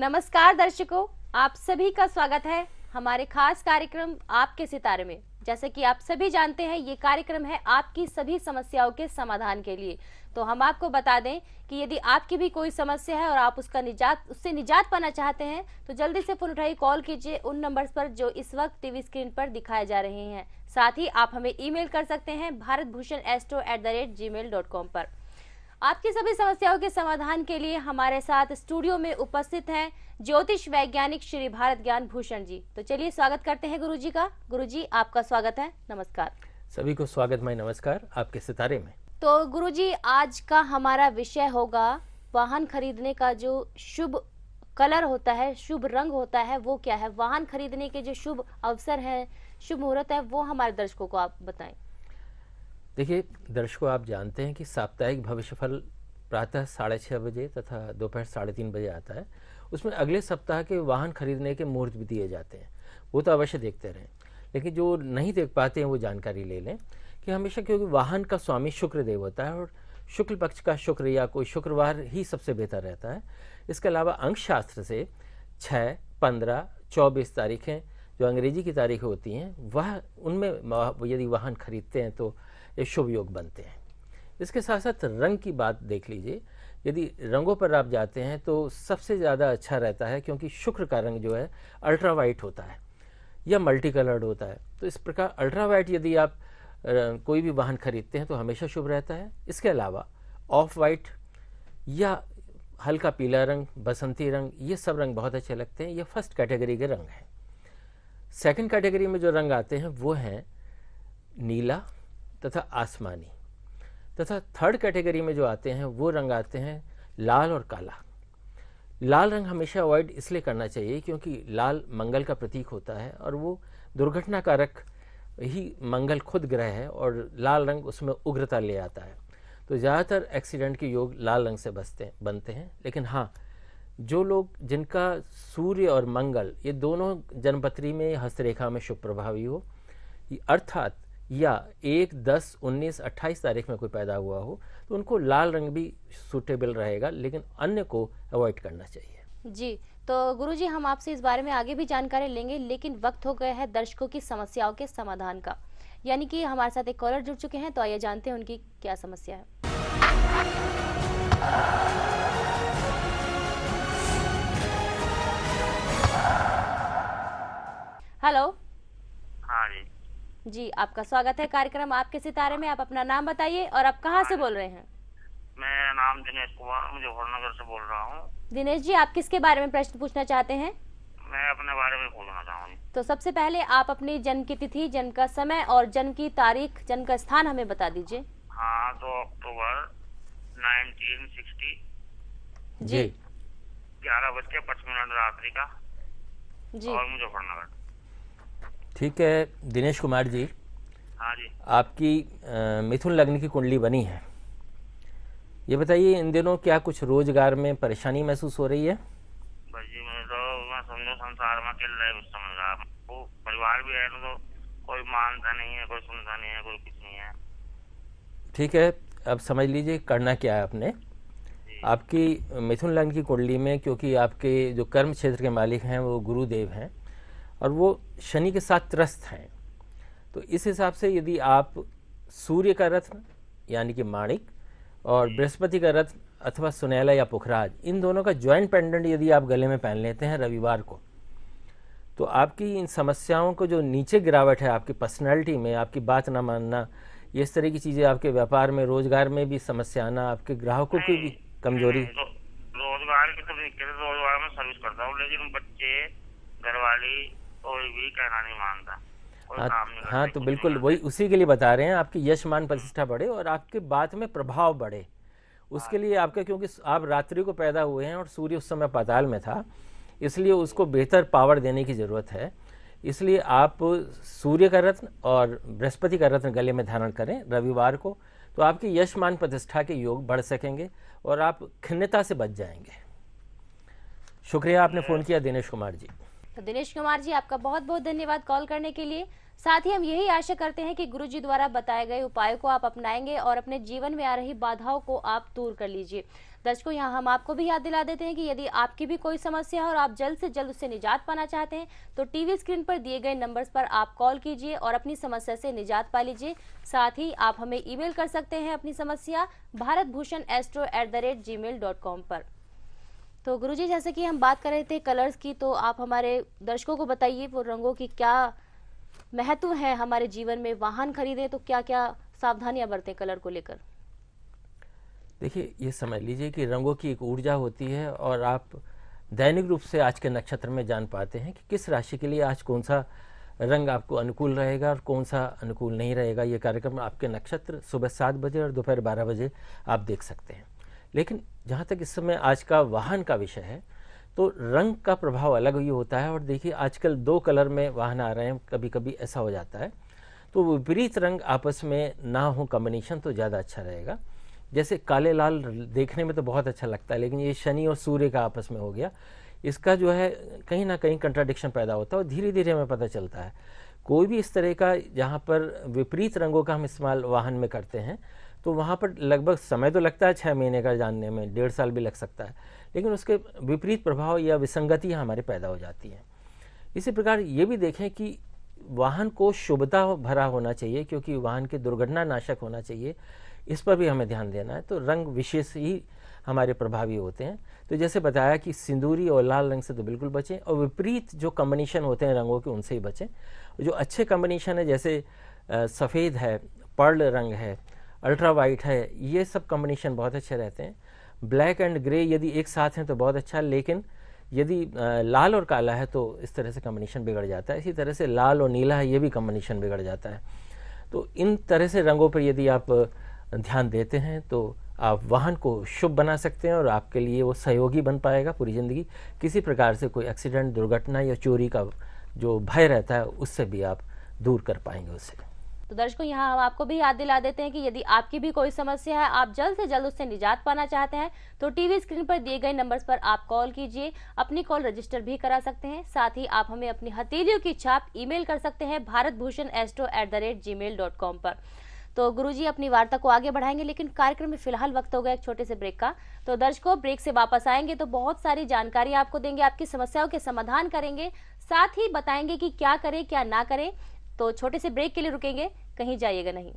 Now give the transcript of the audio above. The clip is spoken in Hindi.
नमस्कार दर्शकों, आप सभी का स्वागत है हमारे खास कार्यक्रम आपके सितारे में। जैसे कि आप सभी जानते हैं, ये कार्यक्रम है आपकी सभी समस्याओं के समाधान के लिए। तो हम आपको बता दें कि यदि आपकी भी कोई समस्या है और आप उससे निजात पाना चाहते हैं तो जल्दी से फोन उठाइए, कॉल कीजिए उन नंबर्स पर जो इस वक्त टीवी स्क्रीन पर दिखाए जा रहे हैं। साथ ही आप हमें ईमेल कर सकते हैं bharatbhushanastro@gmail.com पर। आपकी सभी समस्याओं के समाधान के लिए हमारे साथ स्टूडियो में उपस्थित हैं ज्योतिष वैज्ञानिक श्री भारत ज्ञान भूषण जी। तो चलिए स्वागत करते हैं गुरुजी का। गुरुजी, आपका स्वागत है। नमस्कार। सभी को स्वागत में नमस्कार आपके सितारे में। तो गुरुजी, आज का हमारा विषय होगा वाहन खरीदने का जो शुभ कलर होता है, शुभ रंग होता है, वो क्या है। वाहन खरीदने के जो शुभ अवसर है, शुभ मुहूर्त है, वो हमारे दर्शकों को आप बताएं। देखिए दर्शकों, आप जानते हैं कि साप्ताहिक भविष्यफल प्रातः 6:30 बजे तथा दोपहर 3:30 बजे आता है। उसमें अगले सप्ताह के वाहन खरीदने के मुहूर्त भी दिए जाते हैं। वो तो अवश्य देखते रहें, लेकिन जो नहीं देख पाते हैं वो जानकारी ले लें कि हमेशा, क्योंकि वाहन का स्वामी शुक्र देव होता है और शुक्ल पक्ष का शुक्र या कोई शुक्रवार ही सबसे बेहतर रहता है। इसके अलावा अंक शास्त्र से 6, 15, 24 तारीखें जो अंग्रेजी की तारीखें होती हैं, वह उनमें यदि वाहन खरीदते हैं तो ये शुभ योग बनते हैं। इसके साथ साथ रंग की बात देख लीजिए। यदि रंगों पर आप जाते हैं तो सबसे ज़्यादा अच्छा रहता है, क्योंकि शुक्र का रंग जो है अल्ट्रा वाइट होता है या मल्टी कलर्ड होता है। तो इस प्रकार अल्ट्रा वाइट यदि आप कोई भी वाहन खरीदते हैं तो हमेशा शुभ रहता है। इसके अलावा ऑफ वाइट या हल्का पीला रंग, बसंती रंग, ये सब रंग बहुत अच्छे लगते हैं। ये फर्स्ट कैटेगरी के रंग हैं। सेकंड कैटेगरी में जो रंग आते हैं वो हैं नीला तथा आसमानी, तथा थर्ड कैटेगरी में जो आते हैं वो रंग आते हैं लाल और काला। लाल रंग हमेशा अवॉइड इसलिए करना चाहिए क्योंकि लाल मंगल का प्रतीक होता है और वो दुर्घटना कारक ही मंगल खुद ग्रह है और लाल रंग उसमें उग्रता ले आता है। तो ज़्यादातर एक्सीडेंट के योग लाल रंग से बनते हैं। लेकिन हाँ, जो लोग जिनका सूर्य और मंगल ये दोनों जन्मपत्री में हस्तरेखा में शुभ प्रभावी हो, अर्थात या 1, 10, 19, 28 तारीख में कोई पैदा हुआ हो, तो उनको लाल रंग भी सूटेबल रहेगा, लेकिन अन्य को अवॉइड करना चाहिए। जी, तो गुरुजी, हम आपसे इस बारे में आगे भी जानकारी लेंगे, लेकिन वक्त हो गया है दर्शकों की समस्याओं के समाधान का। यानी कि हमारे साथ एक कॉलर जुड़ चुके हैं, तो आइए जानते हैं उनकी क्या समस्या है। हेलो। हाँ जी, आपका स्वागत है कार्यक्रम आपके सितारे में। आप अपना नाम बताइए और आप कहाँ से बोल रहे हैं। मेरा नाम दिनेश कुमार, मुजफ्फरनगर से बोल रहा हूँ। दिनेश जी, आप किसके बारे में प्रश्न पूछना चाहते हैं। मैं अपने बारे में बोलना चाहूँगी। तो सबसे पहले आप अपनी जन्म की तिथि, जन्म का समय और जन्म की तारीख, जन्म का स्थान हमें बता दीजिए। हाँ, 2 अक्टूबर 1960 जी 11:25 रात्रि का जी। और मुजफ्फरनगर। ठीक है दिनेश कुमार जी, हाँ जी। आपकी मिथुन लग्न की कुंडली बनी है। ये बताइए, इन दिनों क्या कुछ रोजगार में परेशानी महसूस हो रही है। बस जी, मैं समझो संसार में अकेला है, कुछ समझ रहा। वो परिवार भी है तो कोई मानता नहीं है, कोई सुनता नहीं है, कोई कुछ नहीं है। ठीक है, अब समझ लीजिए करना क्या है आपने। आपकी मिथुन लग्न की कुंडली में, क्योंकि आपके जो कर्म क्षेत्र के मालिक हैं वो गुरुदेव हैं और वो शनि के साथ त्रस्त हैं, तो इस हिसाब से यदि आप सूर्य का रत्न यानी कि माणिक और बृहस्पति का रत्न अथवा सुनैला या पुखराज, इन दोनों का जॉइंट पेंडेंट यदि आप गले में पहन लेते हैं रविवार को, तो आपकी इन समस्याओं को जो नीचे गिरावट है आपकी पर्सनैलिटी में, आपकी बात ना मानना, ये इस तरह की चीज़ें, आपके व्यापार में, रोजगार में भी समस्या आना, आपके ग्राहकों की भी कमजोरी। तो रोजगार की तो रोजगार में सर्विस करता हूँ, लेकिन बच्चे, घरवाली, कोई भी कहना नहीं मानता। हाँ, तो बिल्कुल वही उसी के लिए बता रहे हैं, आपकी यश मान प्रतिष्ठा बढ़े और आपके बात में प्रभाव बढ़े। उसके लिए आपका, क्योंकि आप रात्रि को पैदा हुए हैं और सूर्य उस समय पाताल में था, इसलिए उसको बेहतर पावर देने की ज़रूरत है। इसलिए आप सूर्य का रत्न और बृहस्पति का रत्न गले में धारण करें रविवार को, तो आपकी यश मान प्रतिष्ठा के योग बढ़ सकेंगे और आप खिन्नता से बच जाएंगे। शुक्रिया, आपने फ़ोन किया दिनेश कुमार जी। तो दिनेश कुमार जी, आपका बहुत बहुत धन्यवाद कॉल करने के लिए। साथ ही हम यही आशा करते हैं कि गुरुजी द्वारा बताए गए उपायों को आप अपनाएंगे और अपने जीवन में आ रही बाधाओं को आप दूर कर लीजिए। दर्शकों, यहाँ हम आपको भी याद दिला देते हैं कि यदि आपकी भी कोई समस्या है और आप जल्द से जल्द उससे निजात पाना चाहते हैं तो टीवी स्क्रीन पर दिए गए नंबर्स पर आप कॉल कीजिए और अपनी समस्या से निजात पा लीजिए। साथ ही आप हमें ईमेल कर सकते हैं अपनी समस्या bharatbhushanastro@gmail.com पर। तो गुरुजी, जैसे कि हम बात कर रहे थे कलर्स की, तो आप हमारे दर्शकों को बताइए वो रंगों की क्या महत्व है हमारे जीवन में। वाहन खरीदें तो क्या क्या सावधानियां बरतें कलर को लेकर? देखिए, ये समझ लीजिए कि रंगों की एक ऊर्जा होती है और आप दैनिक रूप से आज के नक्षत्र में जान पाते हैं कि किस राशि के लिए आज कौन सा रंग आपको अनुकूल रहेगा और कौन सा अनुकूल नहीं रहेगा। ये कार्यक्रम आपके नक्षत्र सुबह 7 बजे और दोपहर 12 बजे आप देख सकते हैं। लेकिन जहाँ तक इस समय आज का वाहन का विषय है, तो रंग का प्रभाव अलग ही होता है। और देखिए, आजकल 2 कलर में वाहन आ रहे हैं, कभी कभी ऐसा हो जाता है, तो विपरीत रंग आपस में ना हो कॉम्बिनेशन तो ज़्यादा अच्छा रहेगा। जैसे काले लाल देखने में तो बहुत अच्छा लगता है, लेकिन ये शनि और सूर्य का आपस में हो गया, इसका जो है कहीं ना कहीं कंट्राडिक्शन पैदा होता है और धीरे धीरे हमें पता चलता है। कोई भी इस तरह का जहाँ पर विपरीत रंगों का हम इस्तेमाल वाहन में करते हैं तो वहाँ पर लगभग समय तो लगता है 6 महीने का जानने में, 1.5 साल भी लग सकता है, लेकिन उसके विपरीत प्रभाव या विसंगति हमारे पैदा हो जाती हैं। इसी प्रकार ये भी देखें कि वाहन को शुभता भरा होना चाहिए, क्योंकि वाहन के दुर्घटना नाशक होना चाहिए, इस पर भी हमें ध्यान देना है। तो रंग विशेष ही हमारे प्रभावी होते हैं। तो जैसे बताया कि सिंदूरी और लाल रंग से तो बिल्कुल बचें, और विपरीत जो कॉम्बिनेशन होते हैं रंगों के उनसे ही बचें। जो अच्छे कॉम्बिनेशन है, जैसे सफ़ेद है, पर्ल रंग है, अल्ट्रा वाइट है, ये सब कॉम्बिनेशन बहुत अच्छे रहते हैं। ब्लैक एंड ग्रे यदि एक साथ हैं तो बहुत अच्छा, लेकिन यदि लाल और काला है तो इस तरह से कॉम्बिनेशन बिगड़ जाता है। इसी तरह से लाल और नीला है, ये भी कॉम्बिनेशन बिगड़ जाता है। तो इन तरह से रंगों पर यदि आप ध्यान देते हैं तो आप वाहन को शुभ बना सकते हैं और आपके लिए वो सहयोगी बन पाएगा पूरी ज़िंदगी। किसी प्रकार से कोई एक्सीडेंट, दुर्घटना या चोरी का जो भय रहता है उससे भी आप दूर कर पाएंगे उससे। तो दर्शकों, यहाँ हम आपको भी याद दिला देते हैं कि यदि आपकी भी कोई समस्या है, आप जल्द से जल्द उससे निजात पाना चाहते हैं तो टीवी स्क्रीन पर दिए गए नंबर्स पर आप कॉल कीजिए। अपनी कॉल रजिस्टर भी करा सकते हैं। साथ ही आप हमें अपनी हथेलियों की छाप ईमेल कर सकते हैं bharatbhushanastro@gmail.com पर। तो गुरुजी अपनी वार्ता को आगे बढ़ाएंगे, लेकिन कार्यक्रम में फिलहाल वक्त हो गया एक छोटे से ब्रेक का। तो दर्शकों, ब्रेक से वापस आएंगे तो बहुत सारी जानकारी आपको देंगे, आपकी समस्याओं के समाधान करेंगे, साथ ही बताएंगे कि क्या करें क्या ना करें। तो छोटे से ब्रेक के लिए रुकेंगे, कहीं जाइएगा नहीं।